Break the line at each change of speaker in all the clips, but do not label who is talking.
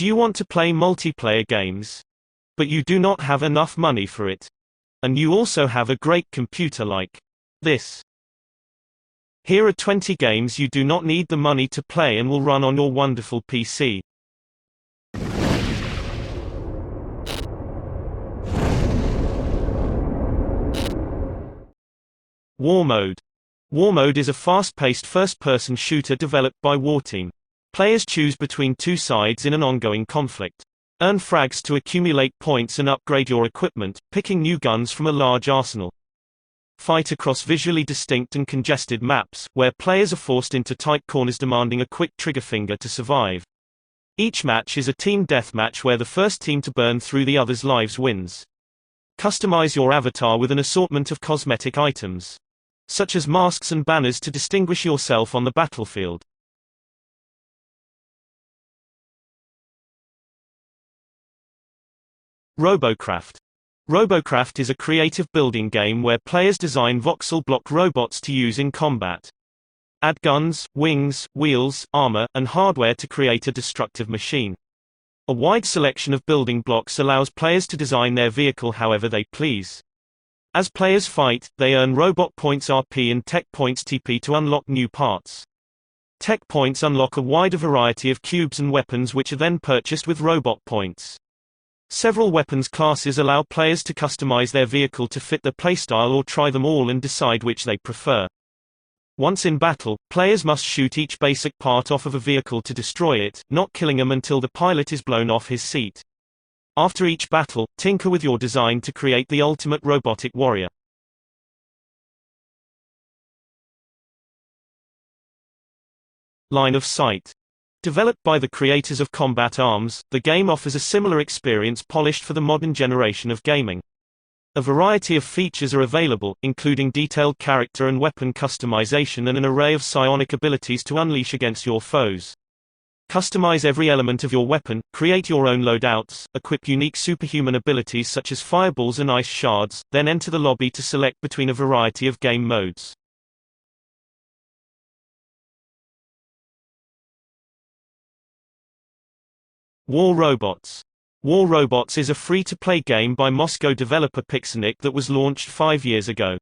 Do you want to play multiplayer games? But you do not have enough money for it. And you also have a great computer like this. Here are 20 games you do not need the money to play and will run on your wonderful PC. Warmode. Warmode is a fast-paced first-person shooter developed by Warteam. Players choose between two sides in an ongoing conflict. Earn frags to accumulate points and upgrade your equipment, picking new guns from a large arsenal. Fight across visually distinct and congested maps, where players are forced into tight corners demanding a quick trigger finger to survive. Each match is a team deathmatch where the first team to burn through the other's lives wins. Customize your avatar with an assortment of cosmetic items, such as masks and banners to distinguish yourself on the battlefield. Robocraft. Robocraft is a creative building game where players design voxel block robots to use in combat. Add guns, wings, wheels, armor, and hardware to create a destructive machine. A wide selection of building blocks allows players to design their vehicle however they please. As players fight, they earn robot points RP and tech points TP to unlock new parts. Tech points unlock a wider variety of cubes and weapons which are then purchased with robot points. Several weapons classes allow players to customize their vehicle to fit their playstyle or try them all and decide which they prefer. Once in battle, players must shoot each basic part off of a vehicle to destroy it, not killing them until the pilot is blown off his seat. After each battle, tinker with your design to create the ultimate robotic warrior. Line of sight. Developed by the creators of Combat Arms, the game offers a similar experience polished for the modern generation of gaming. A variety of features are available, including detailed character and weapon customization and an array of psionic abilities to unleash against your foes. Customize every element of your weapon, create your own loadouts, equip unique superhuman abilities such as fireballs and ice shards, then enter the lobby to select between a variety of game modes. War Robots. War Robots is a free-to-play game by Moscow developer Pixanic that was launched 5 years ago.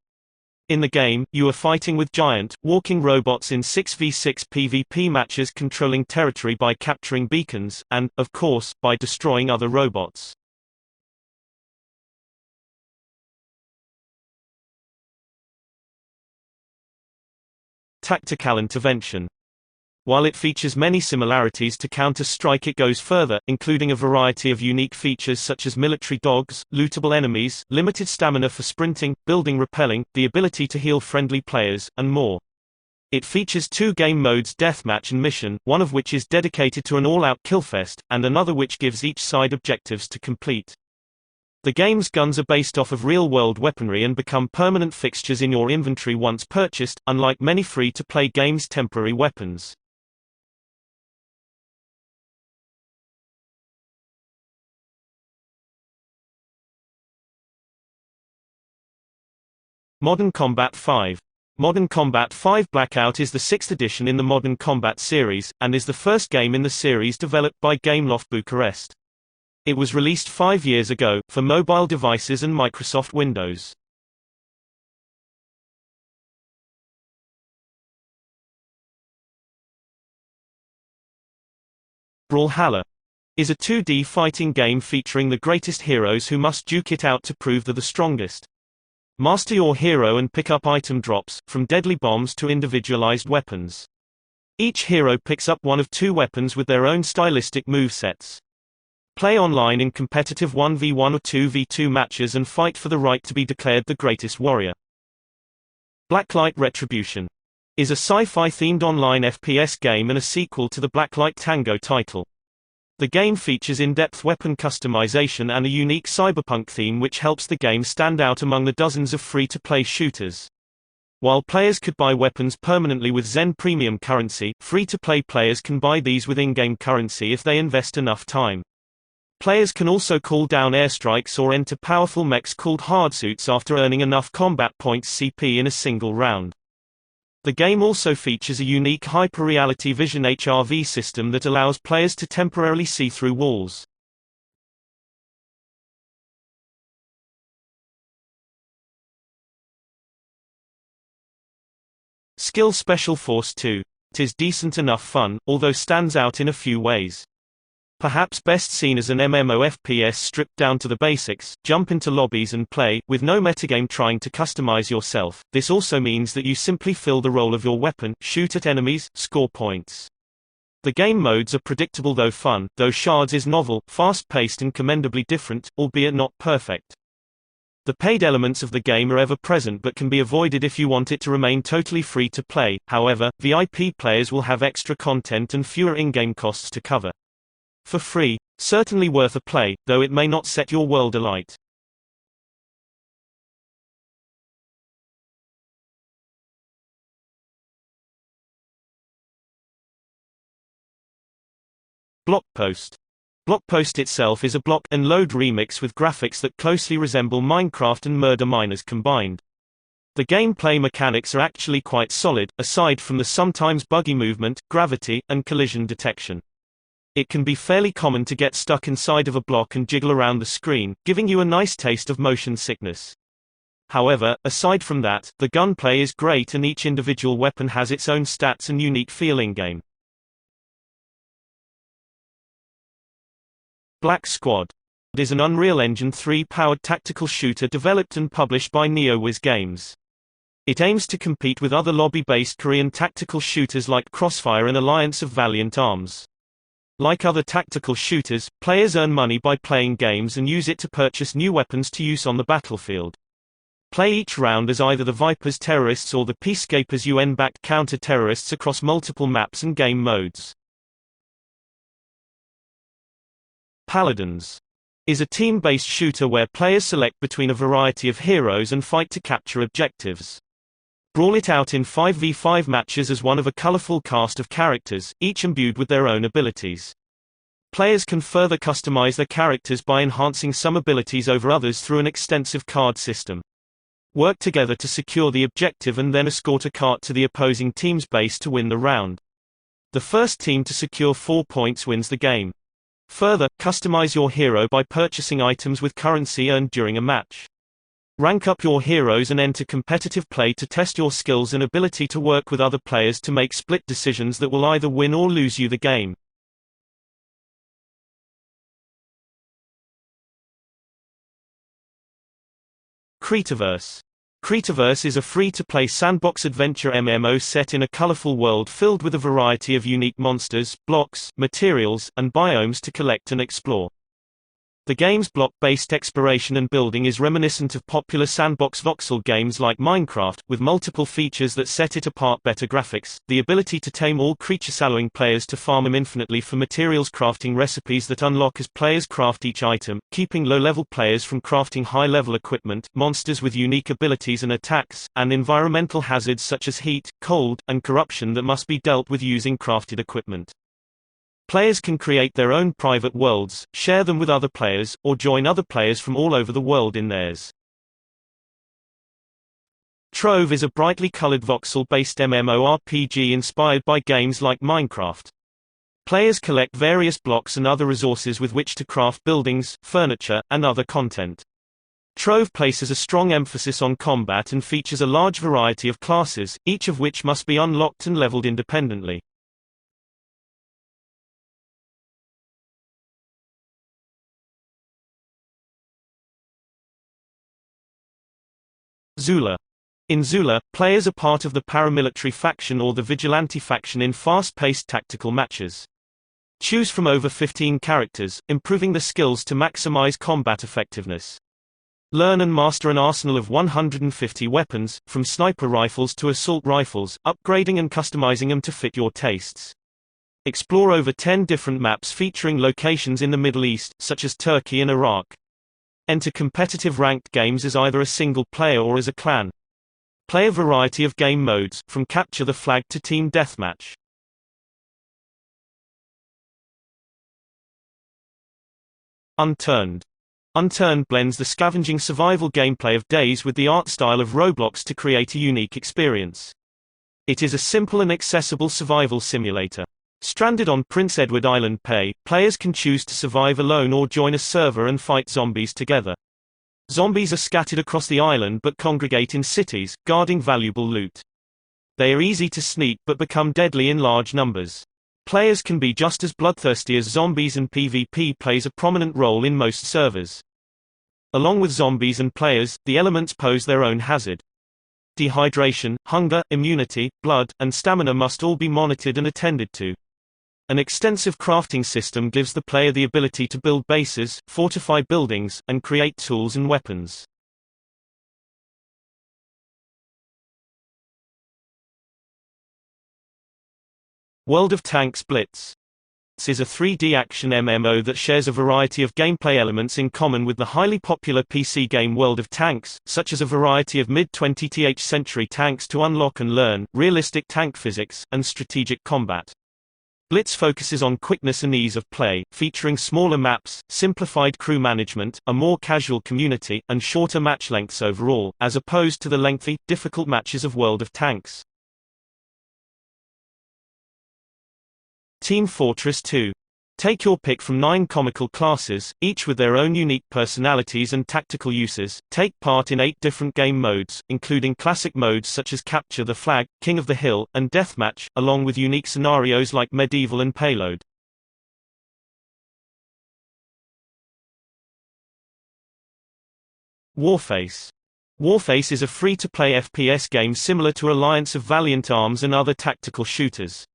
In the game, you are fighting with giant, walking robots in 6v6 PvP matches controlling territory by capturing beacons, and, of course, by destroying other robots. Tactical intervention. While it features many similarities to Counter-Strike, it goes further, including a variety of unique features such as military dogs, lootable enemies, limited stamina for sprinting, building rappelling, the ability to heal friendly players, and more. It features 2 game modes, Deathmatch and Mission, one of which is dedicated to an all-out killfest, and another which gives each side objectives to complete. The game's guns are based off of real-world weaponry and become permanent fixtures in your inventory once purchased, unlike many free-to-play games' temporary weapons. Modern Combat 5. Modern Combat 5 Blackout is the 6th edition in the Modern Combat series, and is the first game in the series developed by Gameloft Bucharest. It was released 5 years ago, for mobile devices and Microsoft Windows. Brawlhalla is a 2D fighting game featuring the greatest heroes who must duke it out to prove they're the strongest. Master your hero and pick up item drops, from deadly bombs to individualized weapons. Each hero picks up one of 2 weapons with their own stylistic movesets. Play online in competitive 1v1 or 2v2 matches and fight for the right to be declared the greatest warrior. Blacklight Retribution is a sci-fi themed online FPS game and a sequel to the Blacklight Tango title. The game features in-depth weapon customization and a unique cyberpunk theme which helps the game stand out among the dozens of free-to-play shooters. While players could buy weapons permanently with Zen Premium currency, free-to-play players can buy these with in-game currency if they invest enough time. Players can also call down airstrikes or enter powerful mechs called hardsuits after earning enough combat points CP in a single round. The game also features a unique hyper-reality vision HRV system that allows players to temporarily see through walls. Skill Special Force 2. It is decent enough fun, although stands out in a few ways. Perhaps best seen as an MMO FPS stripped down to the basics, jump into lobbies and play, with no metagame trying to customize yourself. This also means that you simply fill the role of your weapon, shoot at enemies, score points. The game modes are predictable though fun, though Shards is novel, fast-paced and commendably different, albeit not perfect. The paid elements of the game are ever present but can be avoided if you want it to remain totally free to play. However, VIP players will have extra content and fewer in-game costs to cover. For free, certainly worth a play, though it may not set your world alight. BLOCKPOST. BLOCKPOST itself is a block and load remix with graphics that closely resemble Minecraft and Murder Miners combined. The gameplay mechanics are actually quite solid, aside from the sometimes buggy movement, gravity, and collision detection. It can be fairly common to get stuck inside of a block and jiggle around the screen, giving you a nice taste of motion sickness. However, aside from that, the gunplay is great and each individual weapon has its own stats and unique feel in-game. Black Squad is an Unreal Engine 3-powered tactical shooter developed and published by NeoWiz Games. It aims to compete with other lobby-based Korean tactical shooters like Crossfire and Alliance of Valiant Arms. Like other tactical shooters, players earn money by playing games and use it to purchase new weapons to use on the battlefield. Play each round as either the Vipers terrorists or the Peacekeepers UN-backed counter-terrorists across multiple maps and game modes. Paladins is a team-based shooter where players select between a variety of heroes and fight to capture objectives. Brawl it out in 5v5 matches as one of a colorful cast of characters, each imbued with their own abilities. Players can further customize their characters by enhancing some abilities over others through an extensive card system. Work together to secure the objective and then escort a cart to the opposing team's base to win the round. The first team to secure 4 points wins the game. Further, customize your hero by purchasing items with currency earned during a match. Rank up your heroes and enter competitive play to test your skills and ability to work with other players to make split decisions that will either win or lose you the game. Creativerse. Creativerse is a free-to-play sandbox adventure MMO set in a colorful world filled with a variety of unique monsters, blocks, materials, and biomes to collect and explore. The game's block-based exploration and building is reminiscent of popular sandbox voxel games like Minecraft, with multiple features that set it apart: better graphics, the ability to tame all creatures, allowing players to farm them infinitely for materials, crafting recipes that unlock as players craft each item, keeping low-level players from crafting high-level equipment, monsters with unique abilities and attacks, and environmental hazards such as heat, cold, and corruption that must be dealt with using crafted equipment. Players can create their own private worlds, share them with other players, or join other players from all over the world in theirs. Trove is a brightly colored voxel-based MMORPG inspired by games like Minecraft. Players collect various blocks and other resources with which to craft buildings, furniture, and other content. Trove places a strong emphasis on combat and features a large variety of classes, each of which must be unlocked and leveled independently. Zula. In Zula, players are part of the paramilitary faction or the vigilante faction in fast-paced tactical matches. Choose from over 15 characters, improving the skills to maximize combat effectiveness. Learn and master an arsenal of 150 weapons, from sniper rifles to assault rifles, upgrading and customizing them to fit your tastes. Explore over 10 different maps featuring locations in the Middle East, such as Turkey and Iraq. Enter competitive ranked games as either a single player or as a clan. Play a variety of game modes, from capture the flag to team deathmatch. Unturned. Unturned blends the scavenging survival gameplay of Days with the art style of Roblox to create a unique experience. It is a simple and accessible survival simulator. Stranded on Prince Edward Island PE, players can choose to survive alone or join a server and fight zombies together. Zombies are scattered across the island but congregate in cities, guarding valuable loot. They are easy to sneak but become deadly in large numbers. Players can be just as bloodthirsty as zombies, and PvP plays a prominent role in most servers. Along with zombies and players, the elements pose their own hazard. Dehydration, hunger, immunity, blood, and stamina must all be monitored and attended to. An extensive crafting system gives the player the ability to build bases, fortify buildings, and create tools and weapons. World of Tanks Blitz is a 3D action MMO that shares a variety of gameplay elements in common with the highly popular PC game World of Tanks, such as a variety of mid-20th century tanks to unlock and learn, realistic tank physics, and strategic combat. Blitz focuses on quickness and ease of play, featuring smaller maps, simplified crew management, a more casual community, and shorter match lengths overall, as opposed to the lengthy, difficult matches of World of Tanks. Team Fortress 2. Take your pick from 9 comical classes, each with their own unique personalities and tactical uses. Take part in 8 different game modes, including classic modes such as Capture the Flag, King of the Hill, and Deathmatch, along with unique scenarios like Medieval and Payload. Warface. Warface is a free-to-play FPS game similar to Alliance of Valiant Arms and other tactical shooters.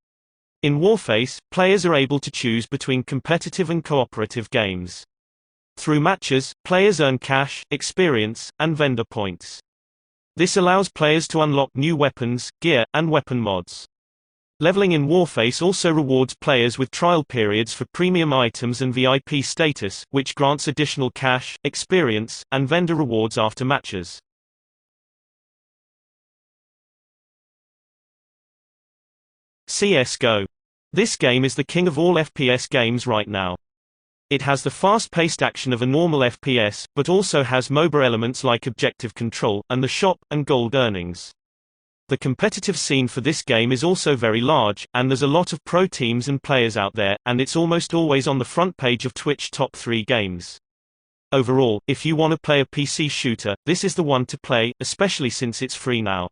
In Warface, players are able to choose between competitive and cooperative games. Through matches, players earn cash, experience, and vendor points. This allows players to unlock new weapons, gear, and weapon mods. Leveling in Warface also rewards players with trial periods for premium items and VIP status, which grants additional cash, experience, and vendor rewards after matches. CSGO. This game is the king of all FPS games right now. It has the fast-paced action of a normal FPS, but also has MOBA elements like objective control, and the shop, and gold earnings. The competitive scene for this game is also very large, and there's a lot of pro teams and players out there, and it's almost always on the front page of Twitch Top 3 Games. Overall, if you want to play a PC shooter, this is the one to play, especially since it's free now.